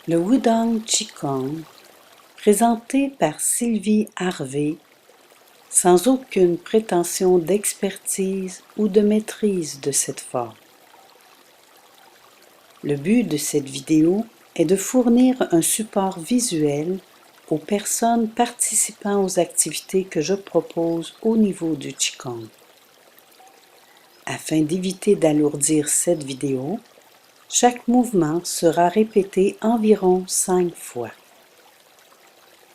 Le Wudang Qigong, présenté par Sylvie Harvey, sans aucune prétention d'expertise ou de maîtrise de cette forme. Le but de cette vidéo est de fournir un support visuel aux personnes participant aux activités que je propose au niveau du Qigong. Afin d'éviter d'alourdir cette vidéo, chaque mouvement sera répété environ 5 fois.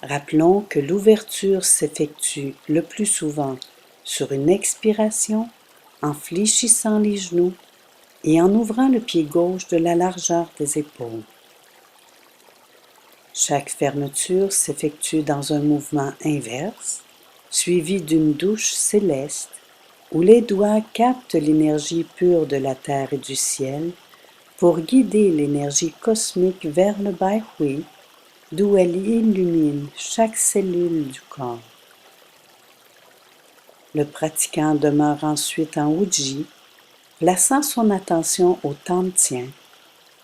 Rappelons que l'ouverture s'effectue le plus souvent sur une expiration, en fléchissant les genoux et en ouvrant le pied gauche de la largeur des épaules. Chaque fermeture s'effectue dans un mouvement inverse, suivi d'une douche céleste où les doigts captent l'énergie pure de la terre et du ciel pour guider l'énergie cosmique vers le Bai Hui, d'où elle illumine chaque cellule du corps. Le pratiquant demeure ensuite en Wuji, plaçant son attention au Tantien,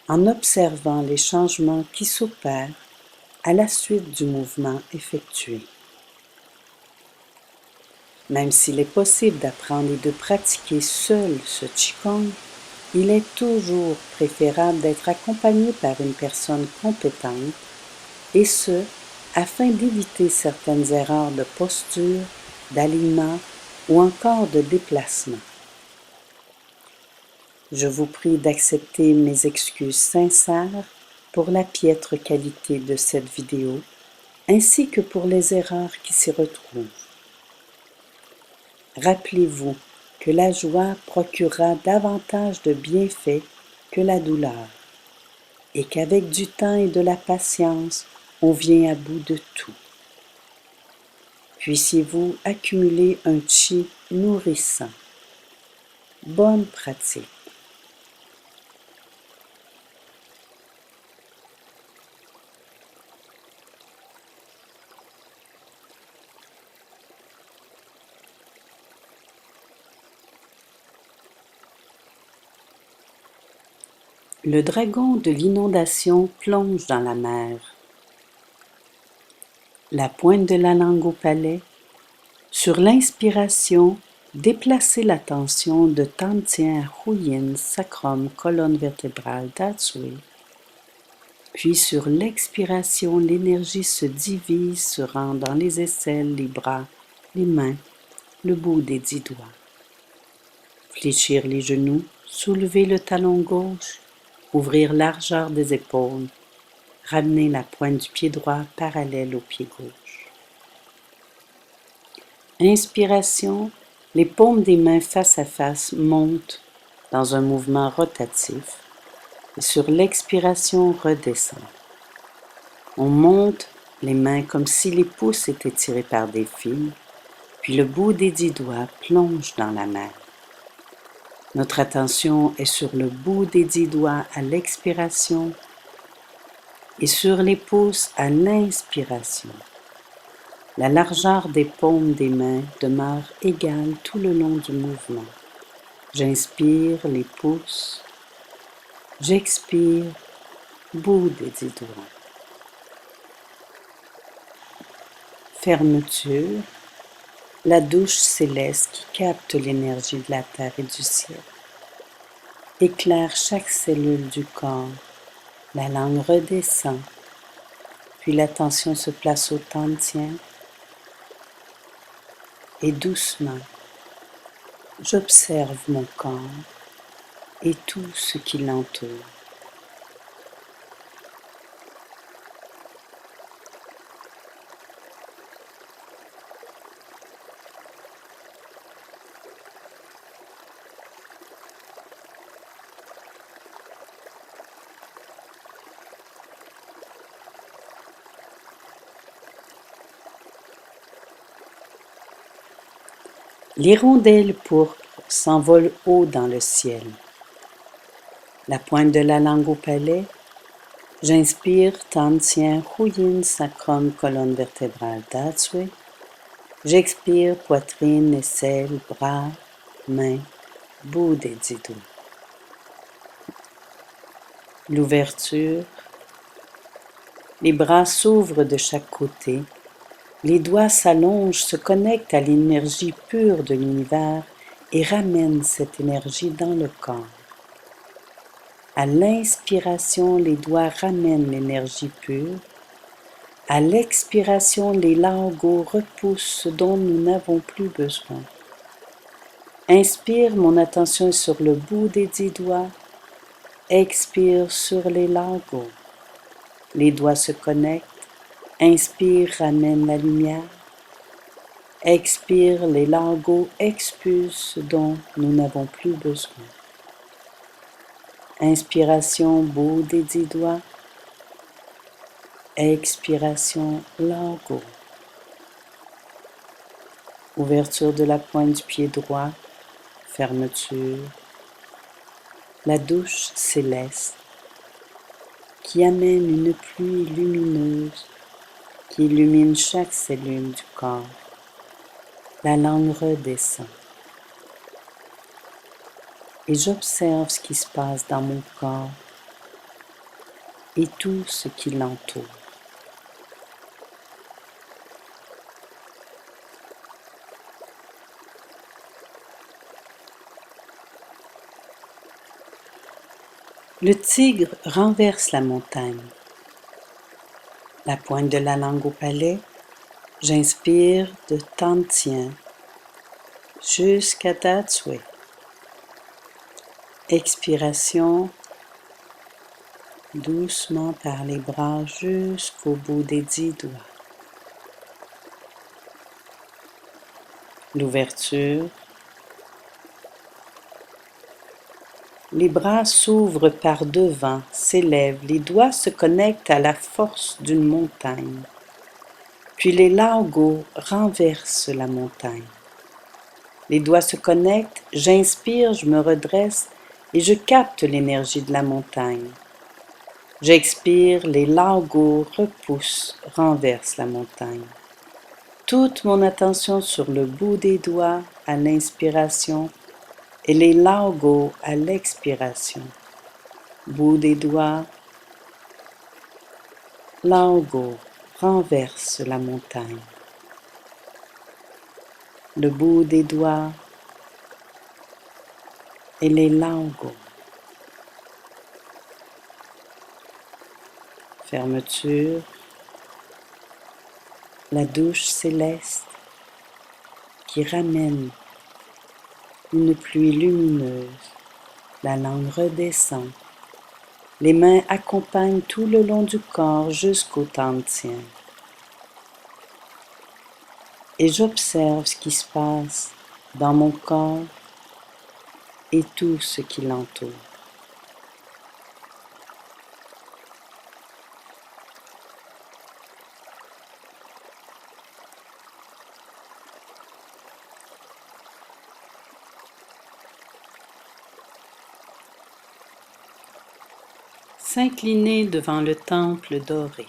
en observant les changements qui s'opèrent à la suite du mouvement effectué. Même s'il est possible d'apprendre et de pratiquer seul ce Qigong, il est toujours préférable d'être accompagné par une personne compétente, et ce, afin d'éviter certaines erreurs de posture, d'alignement ou encore de déplacement. Je vous prie d'accepter mes excuses sincères pour la piètre qualité de cette vidéo, ainsi que pour les erreurs qui s'y retrouvent. Rappelez-vous que la joie procurera davantage de bienfaits que la douleur, et qu'avec du temps et de la patience, on vient à bout de tout. Puissiez-vous accumuler un chi nourrissant. Bonne pratique. Le dragon de l'inondation plonge dans la mer. La pointe de la langue au palais. Sur l'inspiration, déplacez l'attention de Tantien à Huyin, sacrum, colonne vertébrale, Datsui. Puis sur l'expiration, l'énergie se divise, se rend dans les aisselles, les bras, les mains, le bout des 10 doigts. Fléchir les genoux, soulever le talon gauche, ouvrir largeur des épaules, ramener la pointe du pied droit parallèle au pied gauche. Inspiration, les paumes des mains face à face montent dans un mouvement rotatif et sur l'expiration redescendent. On monte les mains comme si les pouces étaient tirés par des fils, puis le bout des 10 doigts plonge dans la mer. Notre attention est sur le bout des 10 doigts à l'expiration et sur les pouces à l'inspiration. La largeur des paumes des mains demeure égale tout le long du mouvement. J'inspire les pouces, j'expire, bout des 10 doigts. Fermeture, la douche céleste qui capte l'énergie de la terre et du ciel. Éclaire chaque cellule du corps, la langue redescend, puis l'attention se place au Tantien et doucement, j'observe mon corps et tout ce qui l'entoure. L'hirondelle pourpre s'envole haut dans le ciel. La pointe de la langue au palais. J'inspire, Tantien, Huyin, sacrum, colonne vertébrale, Datsui. J'expire, poitrine, aisselle, bras, mains, bout des 10 doigts. L'ouverture, Les bras s'ouvrent de chaque côté, les doigts s'allongent, se connectent à l'énergie pure de l'univers et ramènent cette énergie dans le corps. À l'inspiration, les doigts ramènent l'énergie pure. À l'expiration, les largos repoussent ce dont nous n'avons plus besoin. Inspire, mon attention est sur le bout des 10 doigts. Expire sur les largos. Les doigts se connectent. Inspire, ramène la lumière. Expire, les largos expulsent ce dont nous n'avons plus besoin. Inspiration, bout des 10 doigts. Expiration, largos. Ouverture de la pointe du pied droit. Fermeture. La douche céleste qui amène une pluie lumineuse qui illumine chaque cellule du corps. La langue redescend et j'observe ce qui se passe dans mon corps et tout ce qui l'entoure. Le tigre renverse la montagne. La pointe de la langue au palais, j'inspire de Tantien jusqu'à Datsui. Expiration, doucement par les bras jusqu'au bout des 10 doigts. L'ouverture. Les bras s'ouvrent par devant, s'élèvent, les doigts se connectent à la force d'une montagne. Puis les largos renversent la montagne. Les doigts se connectent, j'inspire, je me redresse et je capte l'énergie de la montagne. J'expire, les largos repoussent, renversent la montagne. Toute mon attention sur le bout des doigts à l'inspiration et les largos à l'expiration. Bout des doigts, largos renverse la montagne. Le bout des doigts et les largos. Fermeture. La douche céleste qui ramène une pluie lumineuse. La langue redescend. Les mains accompagnent tout le long du corps jusqu'au tantien. Et j'observe ce qui se passe dans mon corps et tout ce qui l'entoure. S'incliner devant le temple doré.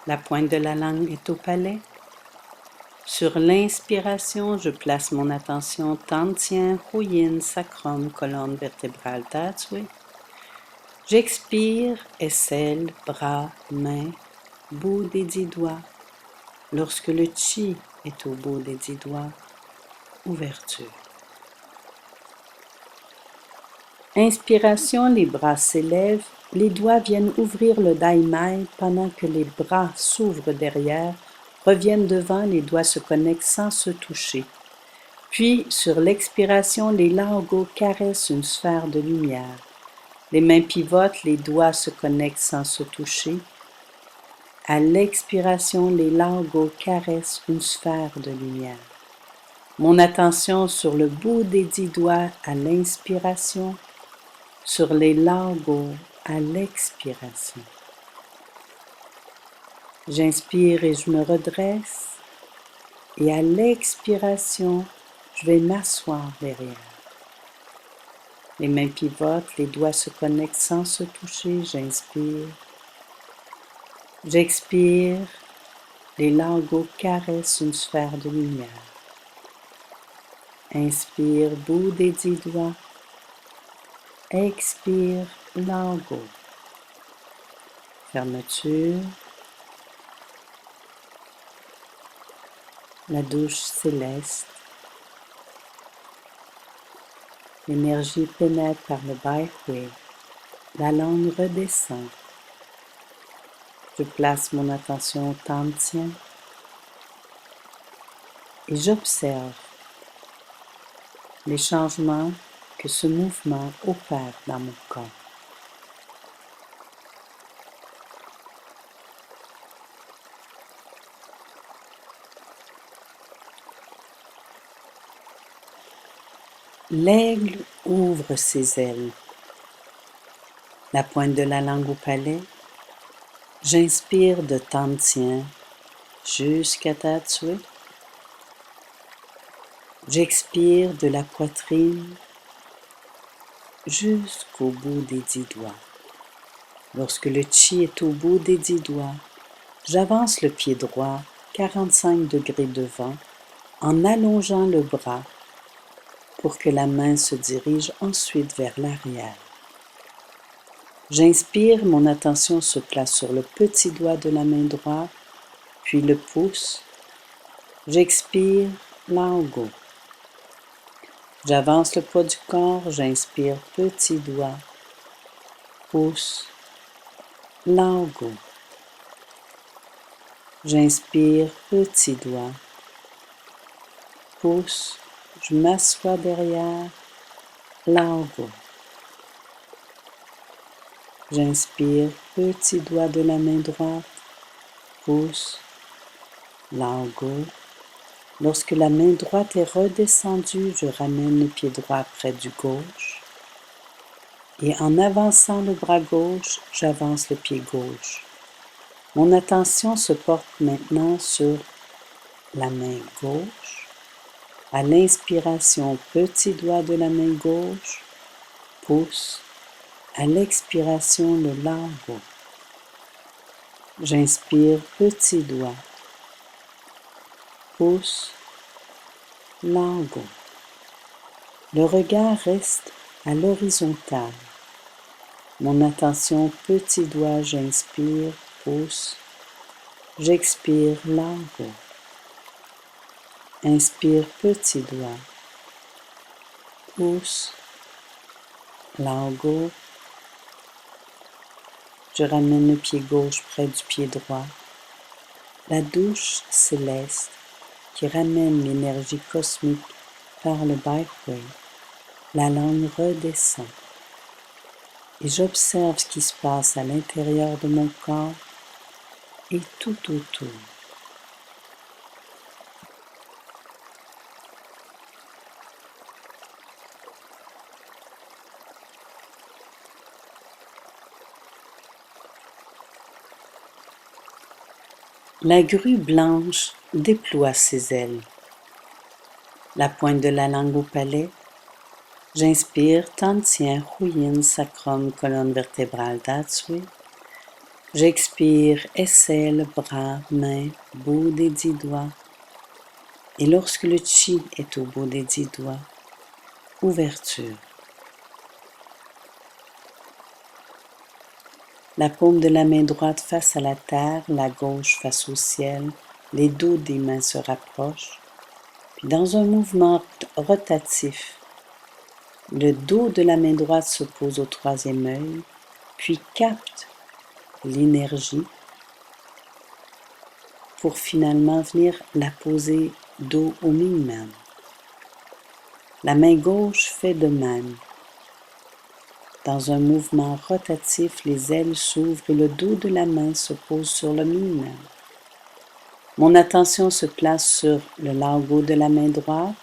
La pointe de la langue est au palais. Sur l'inspiration, je place mon attention Tantien, Huyin, sacrum, colonne vertébrale, Datsui. J'expire, aisselle, bras, mains, bout des 10 doigts. Lorsque le chi est au bout des 10 doigts, ouverture. Inspiration, les bras s'élèvent, les doigts viennent ouvrir le daimai pendant que les bras s'ouvrent derrière, reviennent devant, les doigts se connectent sans se toucher. Puis, sur l'expiration, les largos caressent une sphère de lumière. Les mains pivotent, les doigts se connectent sans se toucher. À l'expiration, les largos caressent une sphère de lumière. Mon attention sur le bout des 10 doigts à l'inspiration, sur les largos à l'expiration. J'inspire et je me redresse, et à l'expiration, je vais m'asseoir derrière. Les mains pivotent, les doigts se connectent sans se toucher, j'inspire. J'expire, les largos caressent une sphère de lumière. Inspire, bout des 10 doigts. Expire, largos. fermeture, la douche céleste, l'énergie pénètre par le byway, la langue redescend. Je place mon attention au tantien et j'observe les changements que ce mouvement opère dans mon corps. L'aigle ouvre ses ailes, la pointe de la langue au palais. J'inspire de tantien jusqu'à Tatsui. J'expire de la poitrine jusqu'au bout des 10 doigts. Lorsque le chi est au bout des 10 doigts, j'avance le pied droit 45 degrés devant en allongeant le bras pour que la main se dirige ensuite vers l'arrière. J'inspire, mon attention se place sur le petit doigt de la main droite, puis le pouce. J'expire, Laogo. J'avance le poids du corps, j'inspire, petit doigt, pouce, Laogo. J'inspire, petit doigt, pouce, je m'assois derrière, Laogo. J'inspire, petit doigt de la main droite, pouce, Laogo. Lorsque la main droite est redescendue, je ramène le pied droit près du gauche. Et en avançant le bras gauche, j'avance le pied gauche. Mon attention se porte maintenant sur la main gauche. À l'inspiration, petit doigt de la main gauche, pouce. À l'expiration, le Laogo. J'inspire, petit doigt, pouce, Laogo. Le regard reste à l'horizontale. Mon attention, petit doigt, j'inspire, pouce. J'expire, Laogo. Inspire, petit doigt, pouce, Laogo. Je ramène le pied gauche près du pied droit. La douche céleste qui ramène l'énergie cosmique par le byway. La langue redescend. Et j'observe ce qui se passe à l'intérieur de mon corps et tout autour. La grue blanche déploie ses ailes. La pointe de la langue au palais. J'inspire, tantien, huyin, sacrum, colonne vertébrale, Tatsui. J'expire, aisselle, bras, mains, bout des 10 doigts. Et lorsque le chi est au bout des 10 doigts, ouverture. La paume de la main droite face à la terre, la gauche face au ciel, les dos des mains se rapprochent. Puis dans un mouvement rotatif, le dos de la main droite se pose au troisième œil, puis capte l'énergie pour finalement venir la poser dos au Mingmen. La main gauche fait de même. Dans un mouvement rotatif, les ailes s'ouvrent et le dos de la main se pose sur le Mingmen. Mon attention se place sur le Laogo de la main droite,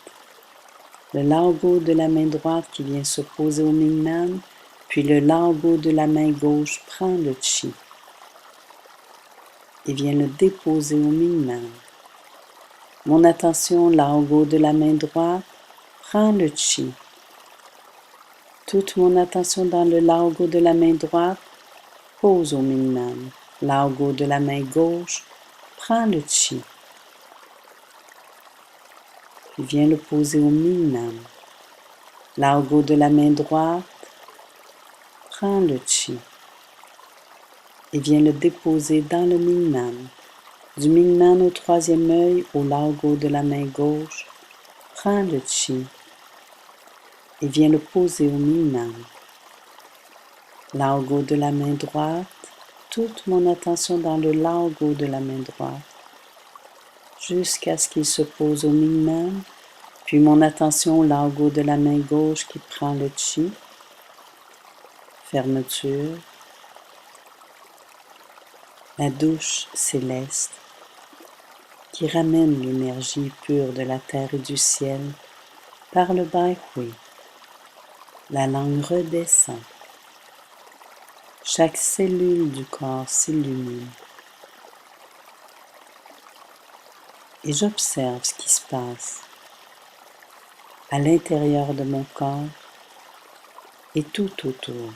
le Laogo de la main droite qui vient se poser au Mingmen, puis le Laogo de la main gauche prend le chi et vient le déposer au Mingmen. Mon attention, Laogo de la main droite, prend le chi. Toute mon attention dans le Laogo de la main droite, pose au Mingmen. Laogo de la main gauche, prend le chi. Puis vient le poser au Mingmen. Laogo de la main droite, prend le chi. et viens le déposer dans le Mingnan. Du Mingnan au troisième œil, au largo de la main gauche, prends le chi et viens le poser au Mingnan. Largo de la main droite, toute mon attention dans le largo de la main droite, jusqu'à ce qu'il se pose au Mingnan, puis mon attention au largo de la main gauche qui prend le chi, fermeture, la douche céleste qui ramène l'énergie pure de la terre et du ciel par le Bai Hui. La langue redescend. Chaque cellule du corps s'illumine. Et j'observe ce qui se passe à l'intérieur de mon corps et tout autour.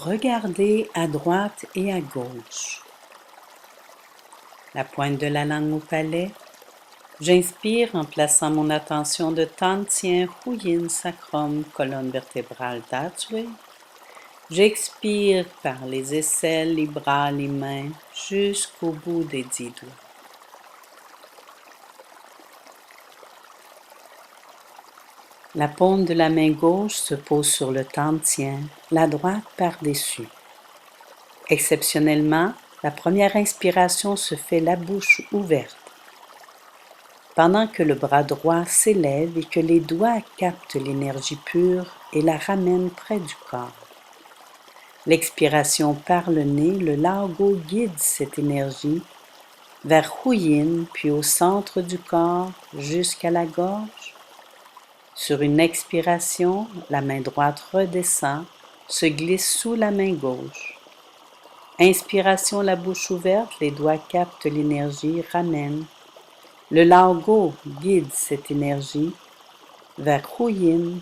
Regardez à droite et à gauche. La pointe de la langue au palais. J'inspire en plaçant mon attention de Tantien, Huyin, sacrum, colonne vertébrale d'Atsui. J'expire par les aisselles, les bras, les mains, jusqu'au bout des 10 doigts. La paume de la main gauche se pose sur le Tantien, la droite par-dessus. Exceptionnellement, la première inspiration se fait la bouche ouverte, pendant que le bras droit s'élève et que les doigts captent l'énergie pure et la ramènent près du corps. L'expiration par le nez, le largo guide cette énergie vers Huyin, puis au centre du corps jusqu'à la gorge. Sur une expiration, la main droite redescend, se glisse sous la main gauche. Inspiration, la bouche ouverte, les doigts captent l'énergie, ramènent. Le largo guide cette énergie vers Huyin.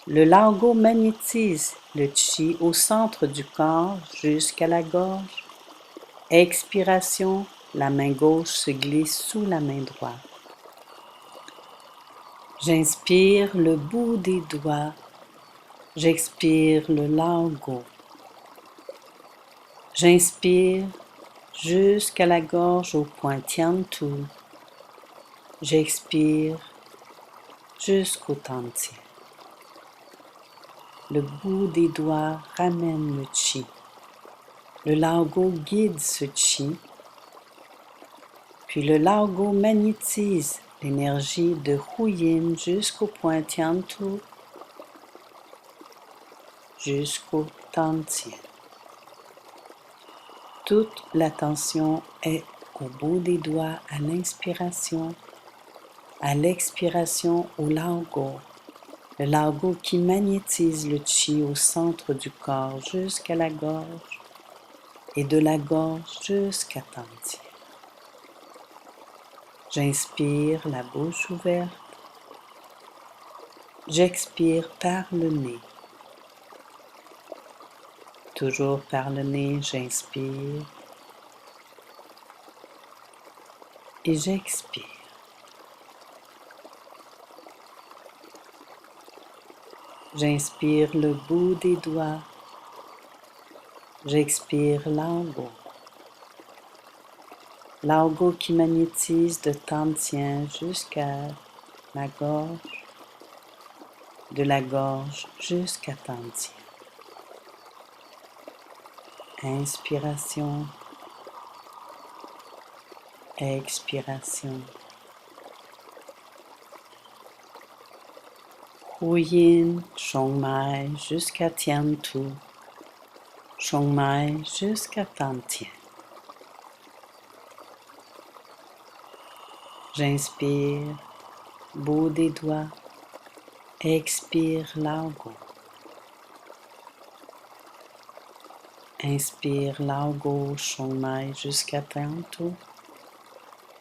Le largo magnétise le chi au centre du corps jusqu'à la gorge. Expiration, la main gauche se glisse sous la main droite. J'inspire le bout des doigts. J'expire le largo. J'inspire jusqu'à la gorge au point Tiantu. J'expire jusqu'au Tantien. Le bout des doigts ramène le chi. Le largo guide ce chi, puis le largo magnétise l'énergie de Huyin jusqu'au point Tiantu, jusqu'au Tantien. Toute l'attention est au bout des doigts à l'inspiration, à l'expiration au largo. Le largo qui magnétise le chi au centre du corps jusqu'à la gorge et de la gorge jusqu'à Tantien. J'inspire la bouche ouverte. J'expire par le nez. Toujours par le nez, j'inspire et j'expire. J'inspire le bout des doigts. J'expire largo. Largo qui magnétise de Tantien jusqu'à la gorge, de la gorge jusqu'à Tantien. Inspiration, expiration. Huyin, Chongmai jusqu'à Tiantu. Chongmai jusqu'à Tantien. J'inspire, bout des doigts, expire largo. Inspire largo, Chongmai jusqu'à Tiantu.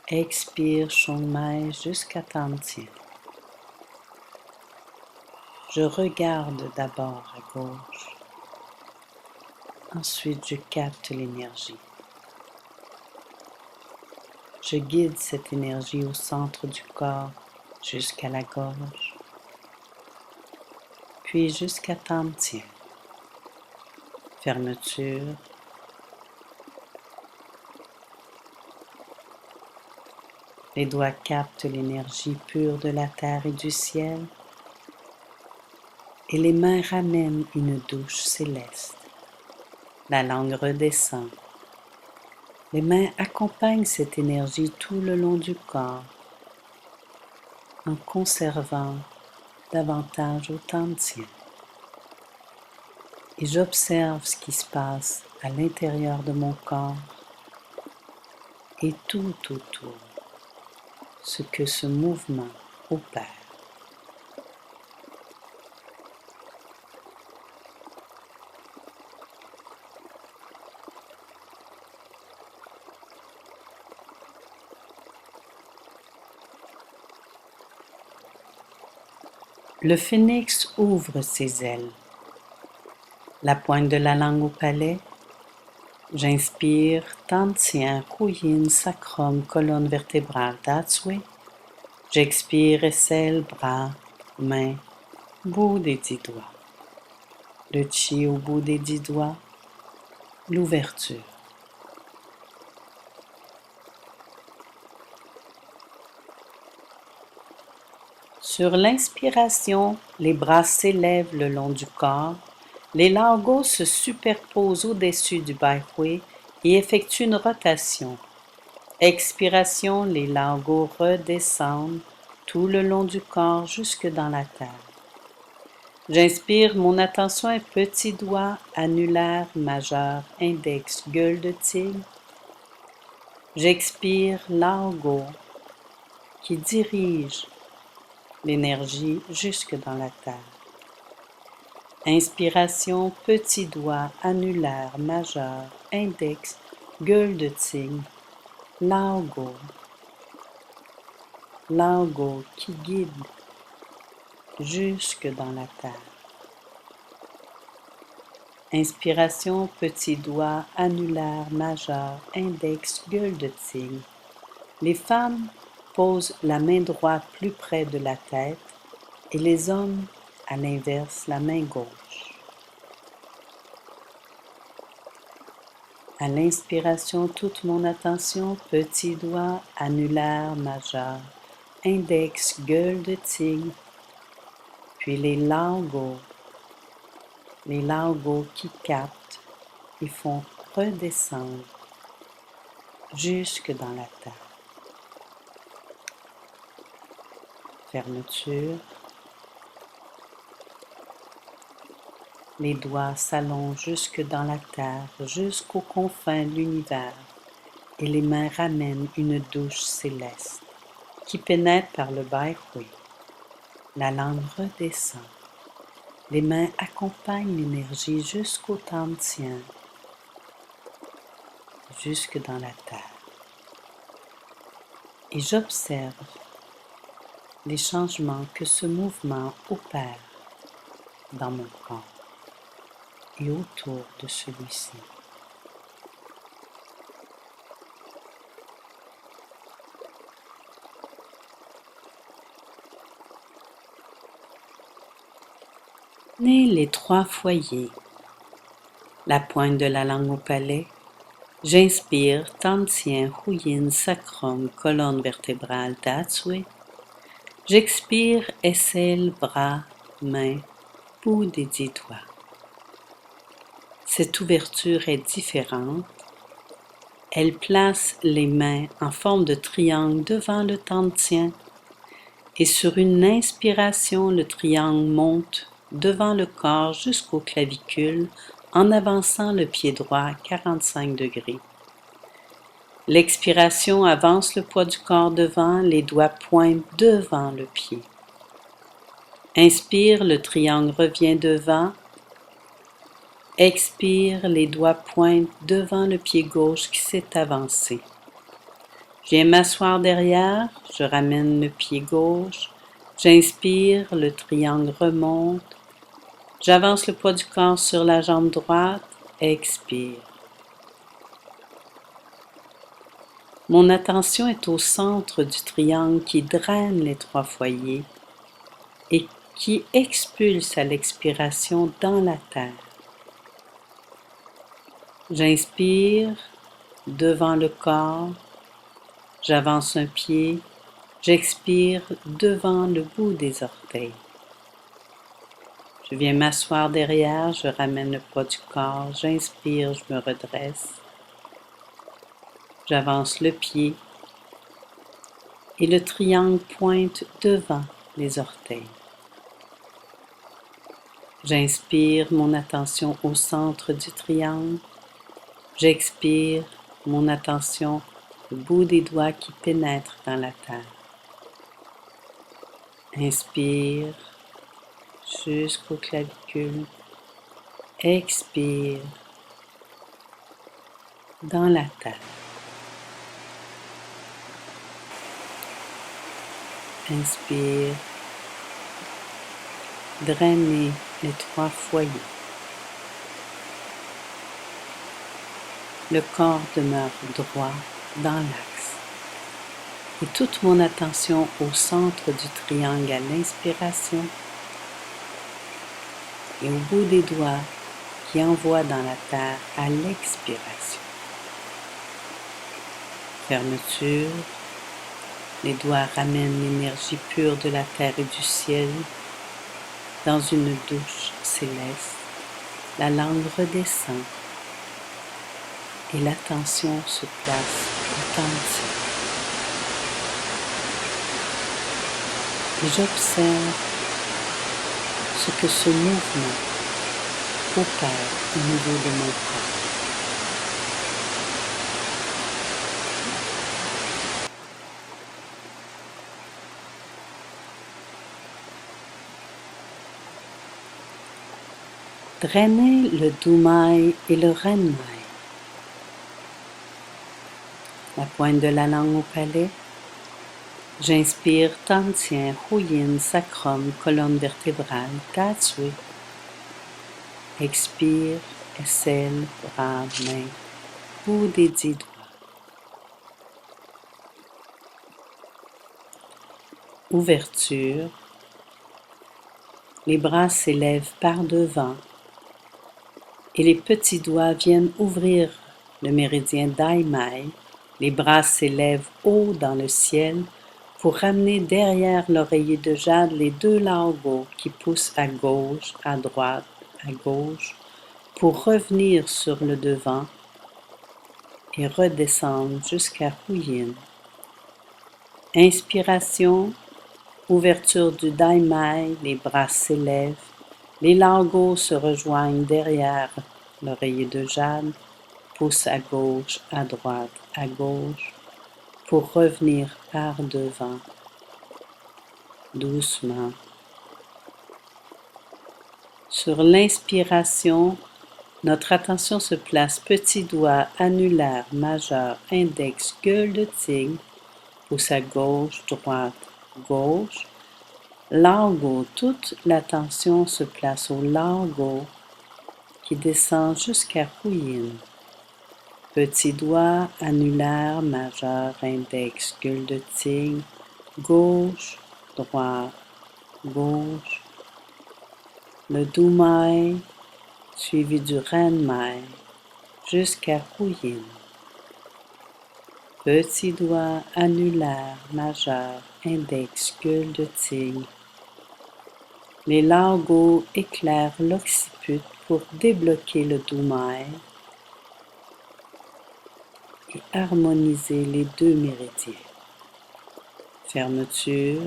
Expire Chongmai jusqu'à Tantien. Je regarde d'abord à gauche. Ensuite, je capte l'énergie. Je guide cette énergie au centre du corps jusqu'à la gorge, puis jusqu'à Tantien. Fermeture. Les doigts captent l'énergie pure de la terre et du ciel et les mains ramènent une douche céleste. La langue redescend. Les mains accompagnent cette énergie tout le long du corps en conservant davantage au Tantien. Et j'observe ce qui se passe à l'intérieur de mon corps et tout autour, ce que ce mouvement opère. Le phénix ouvre ses ailes. La pointe de la langue au palais. J'inspire Tantien, Yin, sacrum, colonne vertébrale, Datsui. J'expire aisselle, bras, mains, bout des 10 doigts. Le chi au bout des 10 doigts, l'ouverture. Sur l'inspiration, les bras s'élèvent le long du corps, les lagos se superposent au-dessus du baihui et effectuent une rotation. Expiration, les lagos redescendent tout le long du corps jusque dans la terre. J'inspire, mon attention est petit doigt, annulaire, majeur, index, gueule de tigre. J'expire, lago, qui dirige l'énergie jusque dans la terre. Inspiration, petit doigt, annulaire, majeur, index, gueule de tigre, lago. Lago qui guide jusque dans la terre. Inspiration, petit doigt, annulaire, majeur, index, gueule de tigre. Les femmes posent la main droite plus près de la tête et les hommes, à l'inverse, la main gauche. À l'inspiration, toute mon attention, petit doigt, annulaire, majeur, index, gueule de tigre, puis les lagos qui captent et font redescendre jusque dans la terre. Fermeture. Les doigts s'allongent jusque dans la terre, jusqu'aux confins de l'univers, et les mains ramènent une douche céleste qui pénètre par le baihui. La langue redescend. Les mains accompagnent l'énergie jusqu'au Tantien, jusque dans la terre. Et j'observe les changements que ce mouvement opère dans mon corps et autour de celui-ci. Nez les 3 foyers. La pointe de la langue au palais. J'inspire, Tantien, Yin, sacrum, colonne vertébrale, Datsui. J'expire, aisselle, bras, mains, bout des 10 doigts. Cette ouverture est différente. Elle place les mains en forme de triangle devant le Tantien et sur une inspiration, le triangle monte devant le corps jusqu'aux clavicules en avançant le pied droit à 45 degrés. L'expiration avance le poids du corps devant, les doigts pointent devant le pied. Inspire, le triangle revient devant. Expire, les doigts pointent devant le pied gauche qui s'est avancé. Je viens m'asseoir derrière, je ramène le pied gauche. J'inspire, le triangle remonte. J'avance le poids du corps sur la jambe droite. expire. Mon attention est au centre du triangle qui draine les 3 foyers et qui expulse à l'expiration dans la terre. J'inspire devant le corps, j'avance un pied, j'expire devant le bout des orteils. Je viens m'asseoir derrière, je ramène le poids du corps, j'inspire, je me redresse. J'avance le pied et le triangle pointe devant les orteils. J'inspire mon attention au centre du triangle. J'expire mon attention au bout des doigts qui pénètrent dans la terre. Inspire jusqu'aux clavicules. Expire dans la terre. Inspire. Drainez les 3 foyers. Le corps demeure droit dans l'axe. Et toute mon attention au centre du triangle à l'inspiration et au bout des doigts qui envoient dans la terre à l'expiration. Fermeture. Les doigts ramènent l'énergie pure de la terre et du ciel dans une douche céleste. La langue redescend et l'attention se place au temps. Et j'observe ce que ce mouvement opère au niveau de mon corps. Drainez le Dumai et le Renmai. La pointe de la langue au palais. J'inspire Tantien, Huyin, Sacrum, colonne vertébrale, Tatsui. Expire, aisselle, bras, mains, bout des 10 doigts. Ouverture. Les bras s'élèvent par devant et les petits doigts viennent ouvrir le méridien Daimai. Les bras s'élèvent haut dans le ciel pour ramener derrière l'oreiller de jade les 2 largos qui poussent à gauche, à droite, à gauche, pour revenir sur le devant et redescendre jusqu'à Huyin. Inspiration, ouverture du Daimai, les bras s'élèvent, les largos se rejoignent derrière l'oreiller de jade, poussent à gauche, à droite, à gauche, pour revenir par devant, doucement. Sur l'inspiration, notre attention se place petit doigt annulaire, majeur, index, gueule de tigre, pouce à gauche, droite, gauche. Largo, toute l'attention se place au largo qui descend jusqu'à Huyin. Petit doigt annulaire, majeur, index, gueule de tigre, gauche, droite, gauche. Le Dumai suivi du Renmai jusqu'à Huyin. Petit doigt annulaire, majeur, index, gueule de tigre. Les largos éclairent l'occiput pour débloquer le Dumai et harmoniser les 2 méridiens. Fermeture.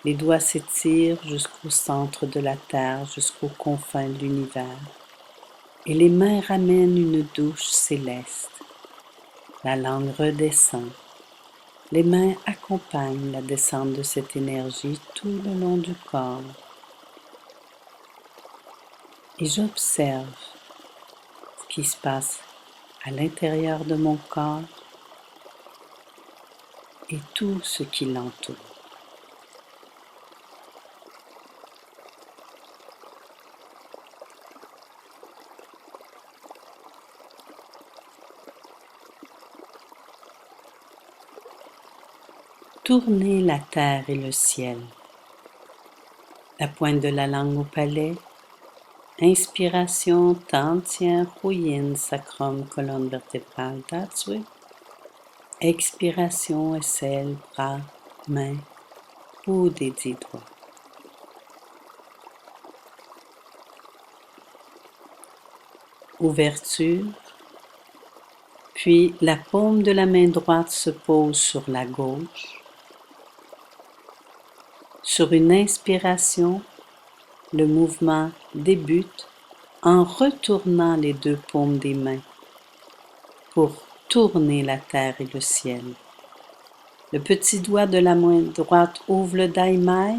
Les doigts s'étirent jusqu'au centre de la terre, jusqu'aux confins de l'univers. Et les mains ramènent une douche céleste. La langue redescend. Les mains accompagnent la descente de cette énergie tout le long du corps. Et j'observe ce qui se passe à l'intérieur de mon corps et tout ce qui l'entoure. Tournez la terre et le ciel. La pointe de la langue au palais. Inspiration, tantien, yin, sacrum, colonne vertébrale, tatsui. Expiration, aisselle, bras, mains, bout des 10 doigts. Ouverture, puis la paume de la main droite se pose sur la gauche. Sur une inspiration, le mouvement débute en retournant les deux paumes des mains pour tourner la terre et le ciel. Le petit doigt de la main droite ouvre le daimai,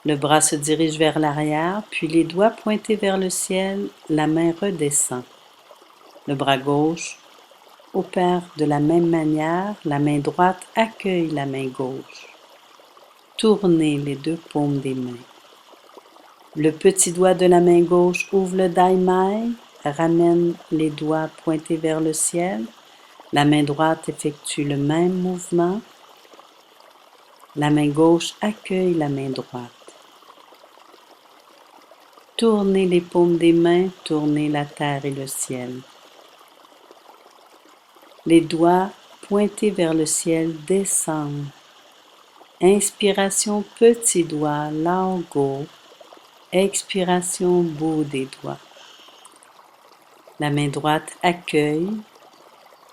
le bras se dirige vers l'arrière, puis les doigts pointés vers le ciel, la main redescend. Le bras gauche opère de la même manière, la main droite accueille la main gauche. Tournez les deux paumes des mains. Le petit doigt de la main gauche ouvre le daimai, ramène les doigts pointés vers le ciel. La main droite effectue le même mouvement. La main gauche accueille la main droite. Tournez les paumes des mains, tournez la terre et le ciel. Les doigts pointés vers le ciel descendent. Inspiration petit doigt, Lao-Go. Expiration bout des doigts. La main droite accueille.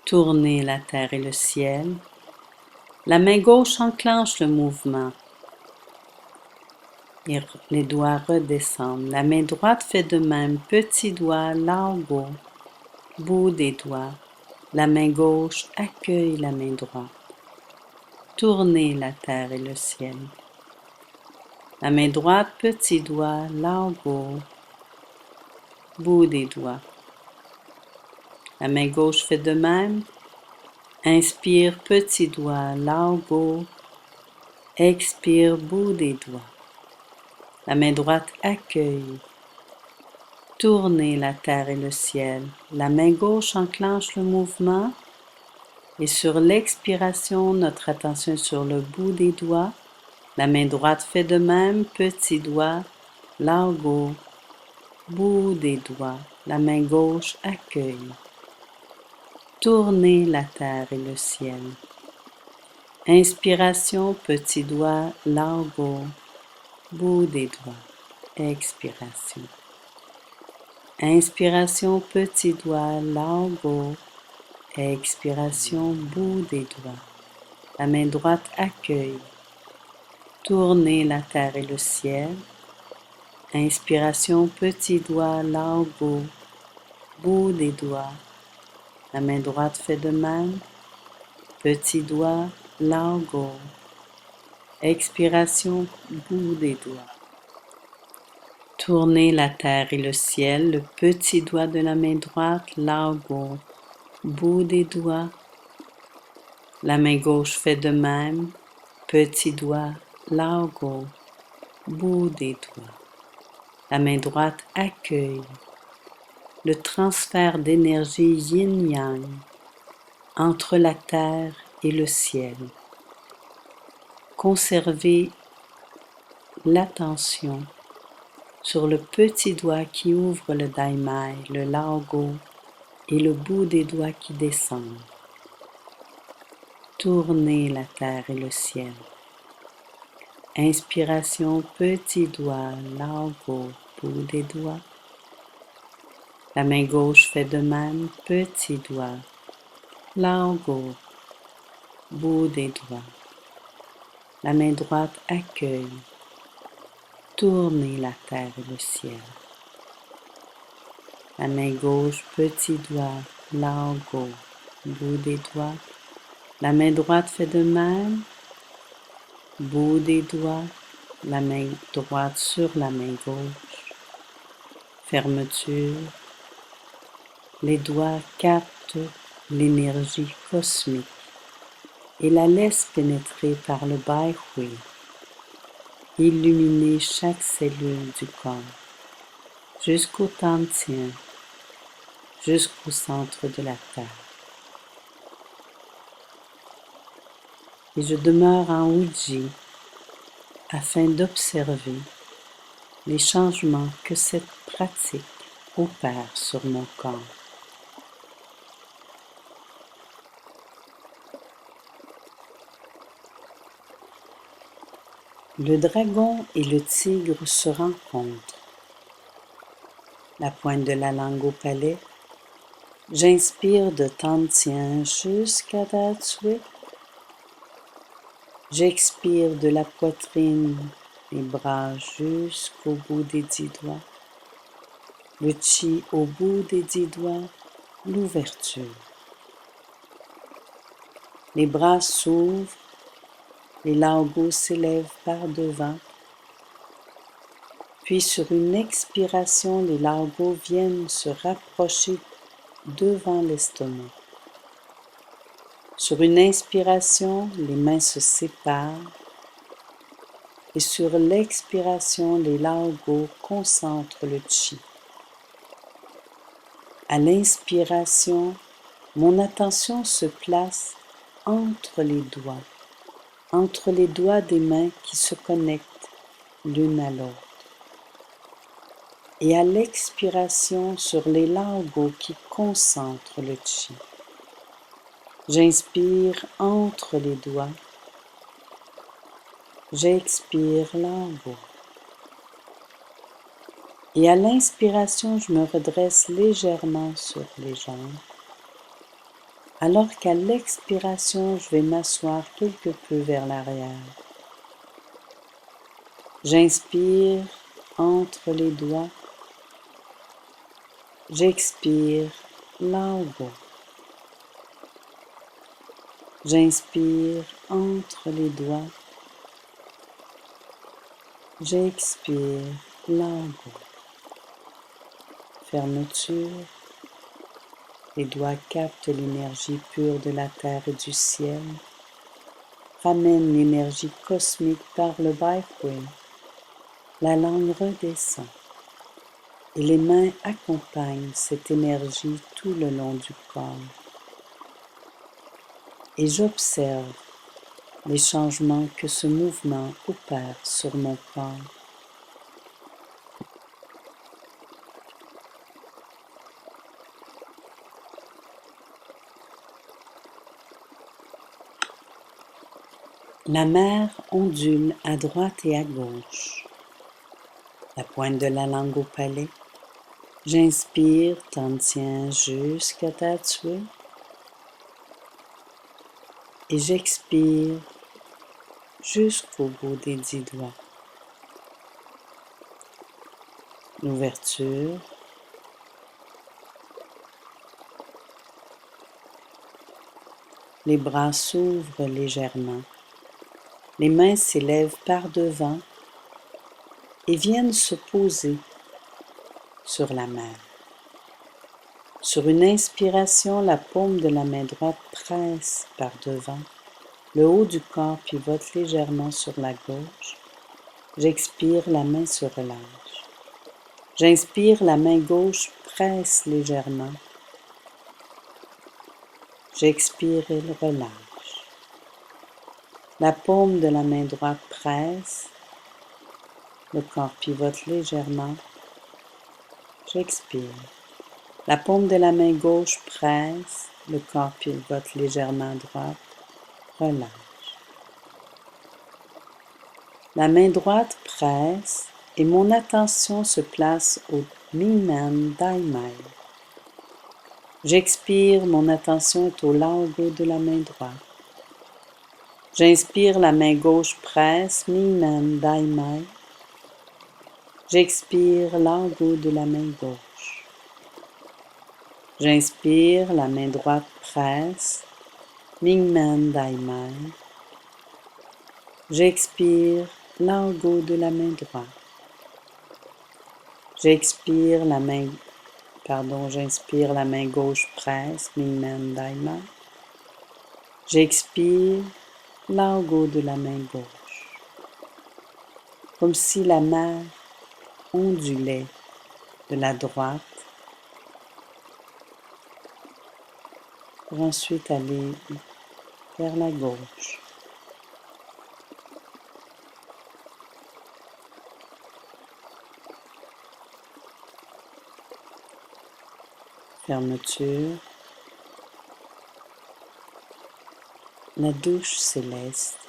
Tournez la terre et le ciel. La main gauche enclenche le mouvement. Et les doigts redescendent. La main droite fait de même. Petit doigt, Lao-Go. Bout des doigts. La main gauche accueille la main droite. Tournez la terre et le ciel. La main droite, petit doigt, Lao-Go. Bout des doigts. La main gauche fait de même. Inspire, petit doigt, Lao-Go. Expire, bout des doigts. La main droite accueille. Tournez la terre et le ciel. La main gauche enclenche le mouvement. Et sur l'expiration, notre attention est sur le bout des doigts. La main droite fait de même, petit doigt, Lao-Go. Bout des doigts. La main gauche accueille. Tournez la terre et le ciel. Inspiration, petit doigt, Lao-Go. Bout des doigts. Expiration. Inspiration, petit doigt, Lao-Go. Expiration, bout des doigts. La main droite accueille. Tournez la terre et le ciel. Inspiration, petit doigt, Lao-Go. Bout des doigts. La main droite fait de même. Petit doigt, Lao-Go. Expiration, bout des doigts. Tournez la terre et le ciel, le petit doigt de la main droite, Lao-Go. Bout des doigts. La main gauche fait de même. Petit doigt, Lao-Go. Bout des doigts. La main droite accueille. Le transfert d'énergie yin-yang entre la terre et le ciel. Conservez l'attention sur le petit doigt qui ouvre le daimai, le Lao-Go, et le bout des doigts qui descendent. Tournez la terre et le ciel. Inspiration, petit doigt, Lao-Go, bout des doigts. La main gauche fait de même, petit doigt, Lao-Go, bout des doigts. La main droite accueille. Tournez la terre et le ciel. La main gauche, petit doigt, Lao-Go, bout des doigts. La main droite fait de même, bout des doigts. La main droite sur la main gauche. Fermeture. Les doigts captent l'énergie cosmique et la laissent pénétrer par le Bai Hui, illuminer chaque cellule du corps, jusqu'au tantien, jusqu'au centre de la terre. et je demeure en Ujjayi afin d'observer les changements que cette pratique opère sur mon corps. Le dragon et le tigre se rencontrent. La pointe de la langue au palais. J'inspire de Tantien jusqu'à Datsui. J'expire de la poitrine, les bras jusqu'au bout des 10 doigts. Le chi au bout des 10 doigts, l'ouverture. Les bras s'ouvrent, les largos s'élèvent par devant. Puis sur une expiration, les largos viennent se rapprocher devant l'estomac. Sur une inspiration, les mains se séparent et sur l'expiration, les largos concentrent le chi. À l'inspiration, mon attention se place entre les doigts des mains qui se connectent l'une à l'autre. Et à l'expiration, sur les largos qui concentrent le chi. J'inspire entre les doigts. J'expire largo. Et à l'inspiration, je me redresse légèrement sur les jambes, alors qu'à l'expiration, je vais m'asseoir quelque peu vers l'arrière. J'inspire entre les doigts. J'expire largo. J'inspire entre les doigts. J'expire largo. Fermeture. Les doigts captent l'énergie pure de la terre et du ciel, ramènent l'énergie cosmique par le bifway. La langue redescend et les mains accompagnent cette énergie tout le long du corps. Et j'observe les changements que ce mouvement opère sur mon corps. La mer ondule à droite et à gauche. La pointe de la langue au palais. J'inspire, Tantien jusqu'à Datsui. Et j'expire jusqu'au bout des 10 doigts. L'ouverture. Les bras s'ouvrent légèrement. Les mains s'élèvent par devant et viennent se poser sur la main. Sur une inspiration, la paume de la main droite presse par devant. Le haut du corps pivote légèrement sur la gauche. J'expire, la main se relâche. J'inspire, la main gauche presse légèrement. J'expire, elle relâche. La paume de la main droite presse. Le corps pivote légèrement. J'expire. La paume de la main gauche presse. Le corps pivote légèrement à droite. Relâche. La main droite presse et mon attention se place au Mingmen Daimai. J'expire, mon attention est au largo de la main droite. J'inspire, la main gauche presse, Mingmen Daimai. J'expire, largo de la main gauche. J'inspire, la main droite presse, Mingmen Daimai. J'expire, largo de la main droite. J'inspire, la main gauche presse, Mingmen Daimai. J'expire, largo de la main gauche. Comme si la mer ondulait de la droite pour ensuite aller vers la gauche. fermeture, la douche céleste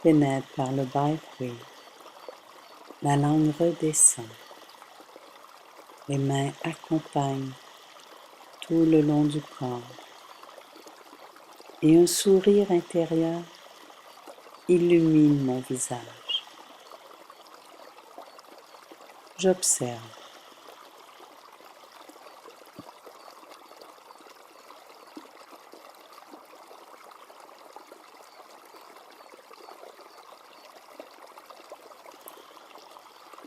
pénètre par le bas-épaule, la langue redescend, les mains accompagnent tout le long du corps et un sourire intérieur illumine mon visage. J'observe.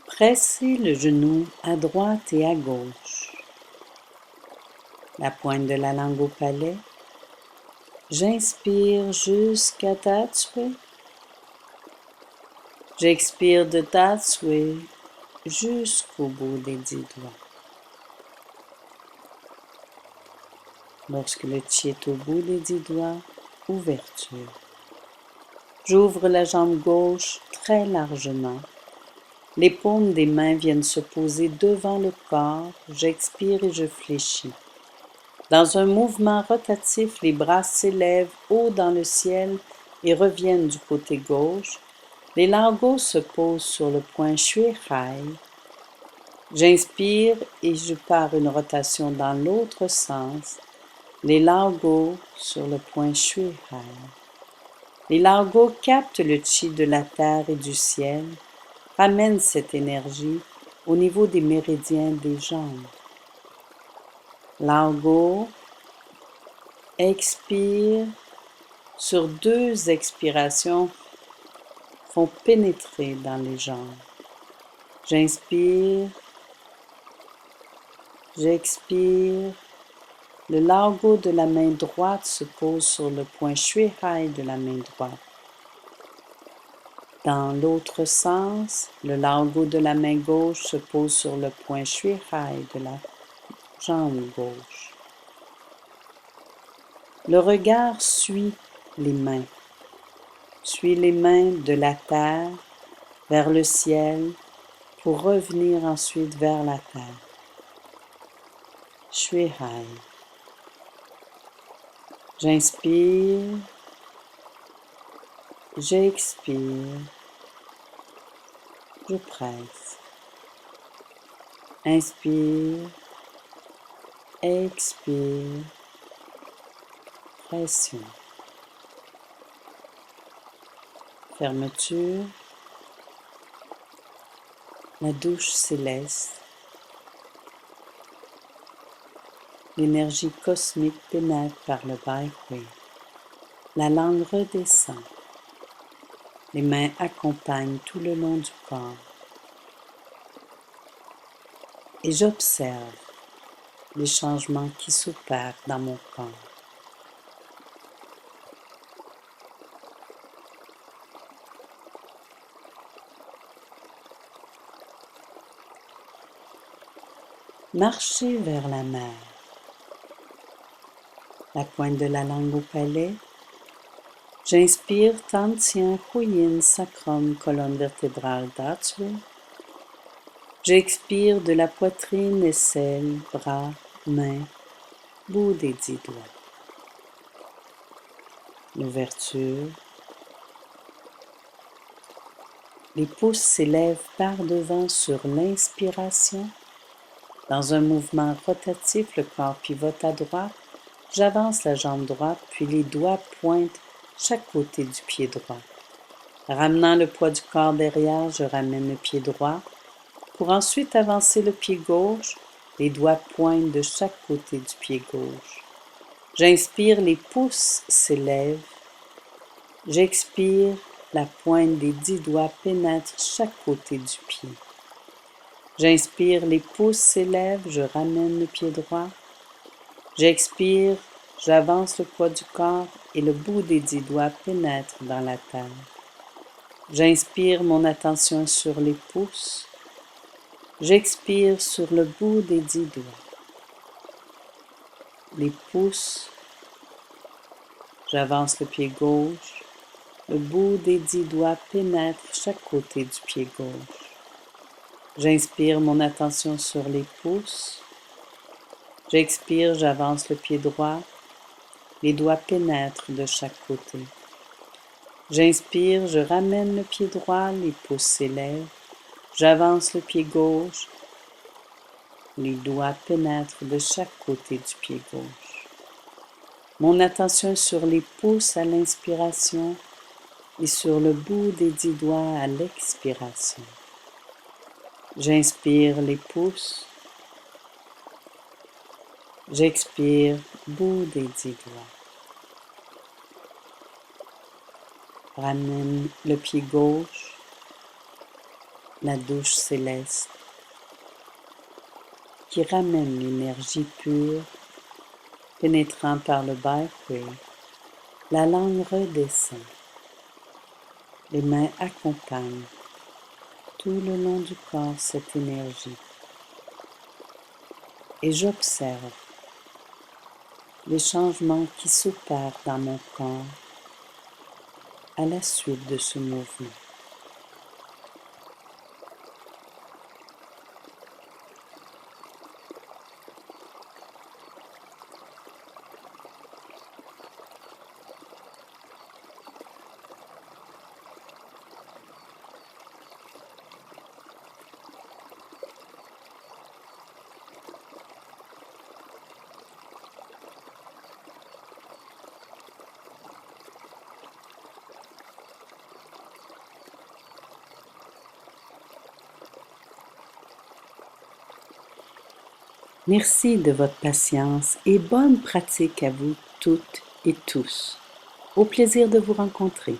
Pressez le genou à droite et à gauche. La pointe de la langue au palais. J'inspire jusqu'à Tatsui. J'expire de Tatsui jusqu'au bout des 10 doigts. Lorsque le chi est au bout des 10 doigts, ouverture. J'ouvre la jambe gauche très largement. Les paumes des mains viennent se poser devant le corps. J'expire et je fléchis. Dans un mouvement rotatif, les bras s'élèvent haut dans le ciel et reviennent du côté gauche. Les largos se posent sur le point Shui Hai. J'inspire et je pars une rotation dans l'autre sens. Les largos sur le point Shui Hai. Les largos captent le chi de la terre et du ciel, ramènent cette énergie au niveau des méridiens des jambes. Largo, expire, sur 2 expirations, font pénétrer dans les jambes. J'inspire, j'expire. Le largo de la main droite se pose sur le point Shui Hai de la main droite. Dans l'autre sens, le largo de la main gauche se pose sur le point Shui Hai de la jambe gauche. Le regard suit les mains de la terre vers le ciel pour revenir ensuite vers la terre. Shui Hai. J'inspire, j'expire, je presse. Inspire, expire, pression. Fermeture, la douche céleste. L'énergie cosmique pénètre par le bas-épaule. La langue redescend. Les mains accompagnent tout le long du corps. Et j'observe les changements qui s'opèrent dans mon corps. Marcher vers la mer. La pointe de la langue au palais. J'inspire Tantien, Huyin, Sacrum, colonne vertébrale d'Atsui. J'expire de la poitrine, aisselle, bras, mains, bout des 10 doigts. L'ouverture. Les pouces s'élèvent par devant sur l'inspiration. Dans un mouvement rotatif, le corps pivote à droite. J'avance la jambe droite, puis les doigts pointent chaque côté du pied droit. Ramenant le poids du corps derrière, je ramène le pied droit. Pour ensuite avancer le pied gauche, les doigts pointent de chaque côté du pied gauche. J'inspire, les pouces s'élèvent. J'expire, la pointe des 10 doigts pénètre chaque côté du pied. J'inspire, les pouces s'élèvent, je ramène le pied droit. J'expire, j'avance le poids du corps et le bout des 10 doigts pénètre dans la terre. J'inspire, mon attention est sur les pouces. J'expire sur le bout des 10 doigts. Les pouces, j'avance le pied gauche. Le bout des 10 doigts pénètre chaque côté du pied gauche. J'inspire mon attention sur les pouces. J'expire, j'avance le pied droit. Les doigts pénètrent de chaque côté. J'inspire, je ramène le pied droit, les pouces s'élèvent. J'avance le pied gauche. Les doigts pénètrent de chaque côté du pied gauche. Mon attention est sur les pouces à l'inspiration et sur le bout des 10 doigts à l'expiration. J'inspire les pouces. J'expire, bout des 10 doigts. Ramène le pied gauche, la douche céleste, qui ramène l'énergie pure, pénétrant par le bas-côté. La langue redescend. Les mains accompagnent tout le long du corps cette énergie. Et j'observe les changements qui s'opèrent dans mon corps à la suite de ce mouvement. Merci de votre patience et bonne pratique à vous toutes et tous. Au plaisir de vous rencontrer.